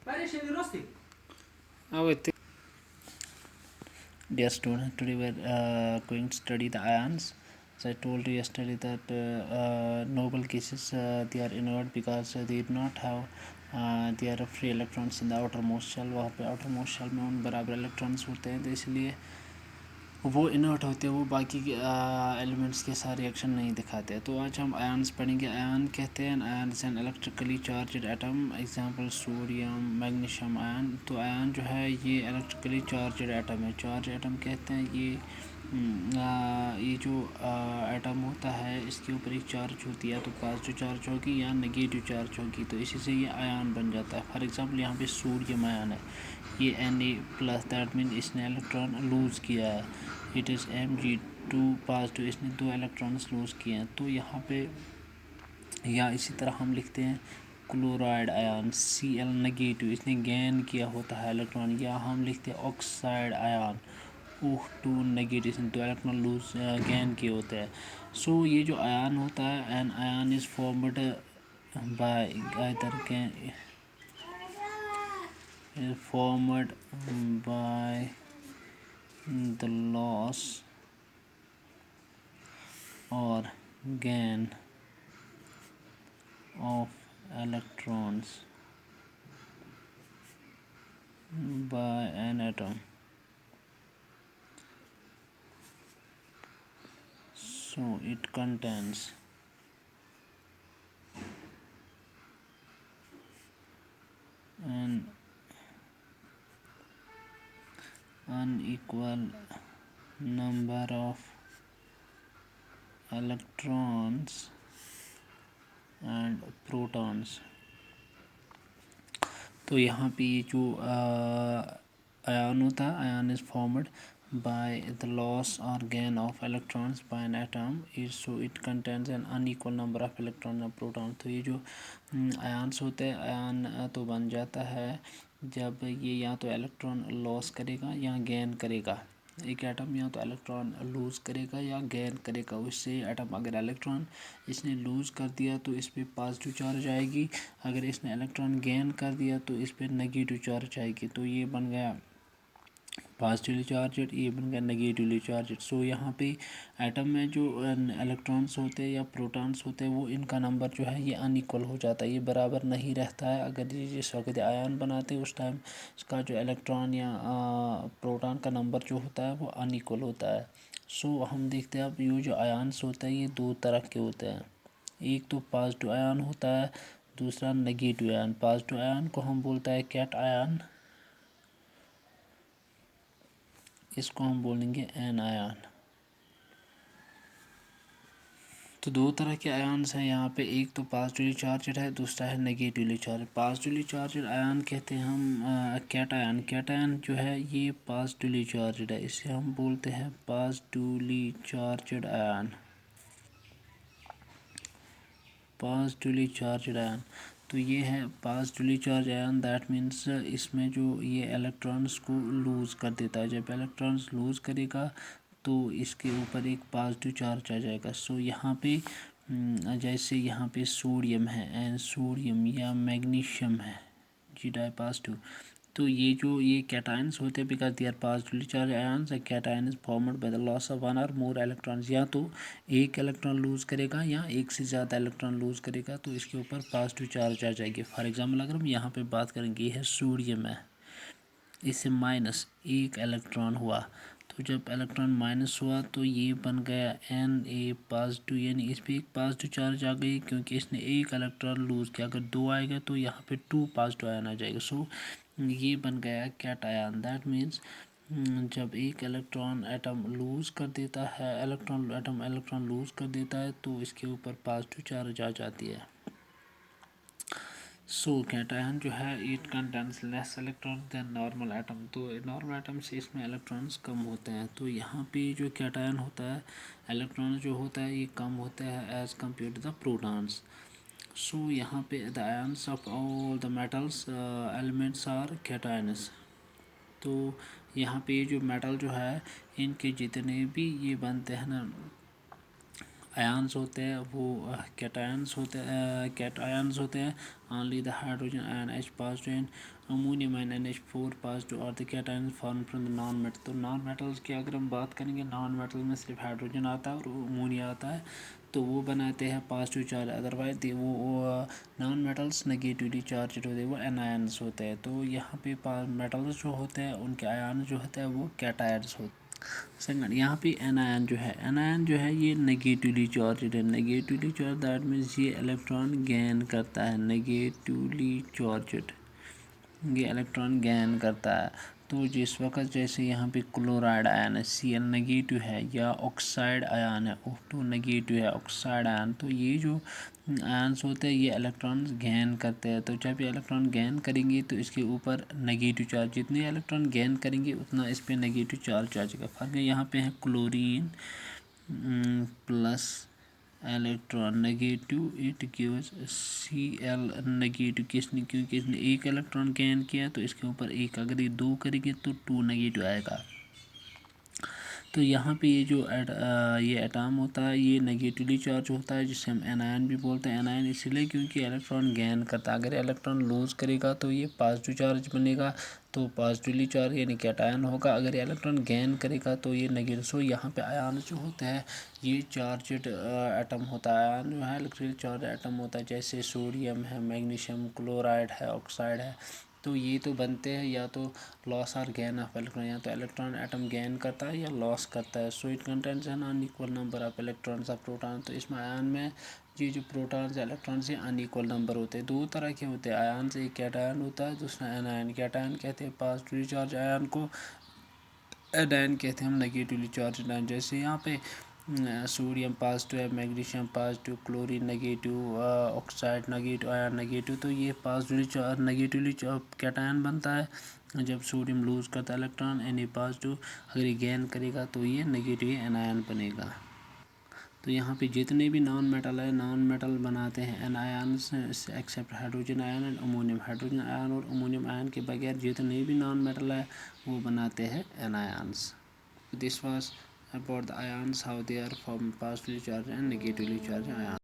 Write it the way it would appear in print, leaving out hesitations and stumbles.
Dear student, today we're going to study the ions. As I told you yesterday that noble cases they are inert because they do not have their free electrons in the outermost shell. वहाँ पे outermost shell में उन बराबर electrons होते हैं, तो इसलिए वो इनर्ट होते हैं, वो बाकी के एलिमेंट्स के साथ रिएक्शन नहीं दिखाते। तो आज हम आयन्स पढ़ेंगे। आयन कहते हैं ion is an electrically charged atom, example sodium, magnesium ion. तो आयन जो है ये इलेक्ट्रिकली चार्जड एटम है। चार्ज एटम कहते हैं ये जो एटम होता है इसके ऊपर एक चार्ज होती है, तो पॉजिटिव चार्ज होगी या नेगेटिव चार्ज होगी, तो इसी से ये आयन बन जाता है। फॉर एग्जांपल यहाँ पे सोडियम आयन है, ये Na+, दैट मीन इसने इलेक्ट्रॉन लूज़ किया है। इट इज़ Mg2 पॉजिटिव, इसने 2 इलेक्ट्रॉन्स लूज़ किए हैं। तो यहाँ पे या इसी तरह हम लिखते हैं क्लोराइड आयन, Cl नेगेटिव, इसने गेन किया होता है इलेक्ट्रॉन। या हम लिखते हैं ऑक्साइड आयन, OH2 नेगेटिव, इसने 2 इलेक्ट्रॉन लूज गेन किए होते हैं। सो ये जो आयन होता है, an ion is formed by either formed by the loss or gain of electrons by an atom. So it contains an unequal number of electrons and protons. तो यहाँ पे ये जो आयन होता है, ion is formed by the loss or gain of electrons by an atom is, so it contains an unequal number of electrons and protons. तो ये जो आयन्स होते हैं, आयन तो बन जाता है जब ये या तो इलेक्ट्रॉन लॉस करेगा या गेन करेगा। एक एटम या तो इलेक्ट्रॉन लूज़ करेगा या गेन करेगा। उससे एटम अगर इलेक्ट्रॉन इसने लूज़ कर दिया तो इस पर पॉजिटिव चार्ज आएगी, अगर इसने इलेक्ट्रॉन गेन कर दिया तो इस पर नेगेटिव चार्ज आएगी। तो ये बन गया पॉजिटिवली चार्जड, ये बन गया नेगेटिवली चार्जड। सो यहाँ पे एटम में जो इलेक्ट्रॉन्स होते हैं या प्रोटॉन्स होते हैं, वो इनका नंबर जो है ये अनइक्वल हो जाता है, ये बराबर नहीं रहता है। अगर ये जिस वक्त आयन बनाते हैं उस टाइम इसका जो इलेक्ट्रॉन या प्रोटॉन का नंबर जो होता है वो अनइक्वल होता है। सो हम देखते हैं अब ये जो आयन्स होते हैं ये 2 तरह के होते हैं। एक तो पॉजिटिव आयन होता है, दूसरा नेगेटिव आयन। पॉजिटिव आयन को हम बोलते हैं कैट आयन, इसको हम बोलेंगे एन आयन। तो 2 तरह के आयन्स हैं यहाँ पे, एक तो पॉजिटिवली चार्जड है, दूसरा है negatively charge. Positively charged ion कहते हैं हम कैट आयन। कैट आयन जो है ये पॉजिटिवली चार्जड है, इसे हम बोलते हैं positively charged ion. Positively charged ion, तो ये है positively charge ion, that means इसमें जो ये इलेक्ट्रॉन्स को लूज़ कर देता है। जब इलेक्ट्रॉन्स लूज़ करेगा तो इसके ऊपर एक पॉजिटिव चार्ज आ जाएगा। सो यहाँ पे जैसे यहाँ पे सोडियम है, एंड सोडियम या मैग्नीशियम है, जी डाई पॉजिटिव। तो ये कैटायंस होते हैं because they are positively charge ions. A cation is formed by the loss of 1 और मोर इलेक्ट्रॉन्स, या तो एक इलेक्ट्रॉन लूज़ करेगा या एक से ज़्यादा इलेक्ट्रॉन लूज़ करेगा, तो इसके ऊपर पॉजिटिव चार्ज आ जाएगी। फॉर एग्जांपल अगर हम यहाँ पे बात करेंगे, ये है सोडियम है, इससे -1 इलेक्ट्रॉन हुआ, तो जब इलेक्ट्रॉन माइनस हुआ तो ये बन गया Na पॉजिटिव, यानी इस पर एक पॉजिटिव चार्ज आ गई क्योंकि इसने एक इलेक्ट्रॉन लूज़ किया। अगर 2 आएगा तो यहाँ पे 2 पॉजिटिव आयन आ जाएगा। सो ये बन गया कैट आयन, दैट मीन्स जब एक इलेक्ट्रॉन एटम लूज़ कर देता है, इलेक्ट्रॉन लूज़ कर देता है तो इसके ऊपर पॉजिटिव चार्ज आ जाती है। सो कैटायन जो है it contains less electron than normal atom, तो नॉर्मल एटम से इसमें इलेक्ट्रॉन्स कम होते हैं। तो यहाँ पे जो कैटायन होता है, इलेक्ट्रॉन जो होता है ये कम होता है as compared to the protons. So यहाँ पे the ions of all the metals elements are cations. तो यहाँ पे जो मेटल जो है इनके जितने भी ये बनते हैं ना आयन्स होते हैं वो कैटायन्स होते हैं only the hydrogen ion H positive and ammonium ion NH4 positive और the cation formed from the non-metal। तो नॉन मेटल्स की अगर हम बात करेंगे, नॉन मेटल में सिर्फ हाइड्रोजन आता है और अमोनिया आता है, तो वो बनाते हैं पॉजिटिव चार्ज। अदरवाइज वो नॉन मेटल्स नेगेटिवली चार्ज होते हैं, वो एनायंस होते हैं। तो यहाँ पे मेटल्स जो होते हैं उनके आयन जो होते हैं वो कैटायड्स होते हैं। सेकंड, यहाँ पे एनायन जो है ये नेगेटिवली चार्ज है। नेगेटिवली चार्ज दैट मीन्स ये इलेक्ट्रॉन गेन करता है। नेगेटिवली चार्जड ये इलेक्ट्रॉन गेन करता है। तो जिस वक्त जैसे यहाँ पे क्लोराइड आयन है, Cl नेगेटिव है, या ऑक्साइड आयन है, O2 नेगेटिव है, ऑक्साइड आयन, तो ये जो आयन्स होते हैं ये इलेक्ट्रॉन गेन करते हैं। तो जब ये इलेक्ट्रॉन गेन करेंगे तो इसके ऊपर नेगेटिव चार्ज, जितने इलेक्ट्रॉन गेन करेंगे उतना इस पर नेगेटिव चार्ज आ जाएगा। फर्क है यहाँ पे है chlorine plus electron negative, it gives Cl negative. क्योंकि इसने एक इलेक्ट्रॉन गेन किया तो इसके ऊपर एक, अगर ये 2 करेंगे तो 2 नेगेटिव आएगा। तो यहाँ पे ये जो ये एटॉम होता है ये नेगेटिवली चार्ज होता है, जिसे हम एनायन भी बोलते हैं। एनायन इसलिए क्योंकि इलेक्ट्रॉन गेन करता है। अगर इलेक्ट्रॉन लूज करेगा तो ये पॉजिटिव चार्ज बनेगा, तो पॉजिटिवली चार्ज यानी कैटायन होगा। अगर इलेक्ट्रॉन गेन करेगा तो ये नेगेटिव। सो यहाँ पे आयन जो होते हैं ये चार्जड एटम होता है। आयन जो है इलेक्ट्रिकली चार्ज एटम होता है, जैसे सोडियम है, मैग्नीशियम क्लोराइड है, ऑक्साइड है। तो ये तो बनते हैं या तो लॉस और गेन ऑफ इलेक्ट्रॉन, या तो इलेक्ट्रॉन एटम गेन करता है या लॉस करता है। So it contains an unequal number of electrons of proton. तो इसमें आयन में ये जो प्रोटॉन्स इलेक्ट्रॉन से अनइक्वल नंबर होते हैं। 2 तरह के होते हैं आयन से, एक कैटायन होता है दूसरा एनायन। कैटायन कहते हैं पॉजिटिवली चार्ज आयन को, एनायन कहते हैं हम नेगेटिवली चार्ज आयन। जैसे यहाँ पे सोडियम पॉजिटिव है, magnesium positive, chlorine negative, oxide negative, iron negative. तो ये पॉजिटिवली चार्ज नेगेटिवली कैटायन बनता है जब सोडियम लूज करता है इलेक्ट्रॉन, एन पॉजिटिव। अगर ये गेन करेगा तो ये नेगेटिव एनायन बनेगा। तो यहाँ पे जितने भी नॉन मेटल है, नॉन मेटल बनाते हैं anions except hydrogen ion and ammonium. Hydrogen ion और अमोनियम आयन के बगैर जितने भी नॉन मेटल है वो बनाते हैं anions. This was about the ions, how they are formed, positively charged and negatively charged ions.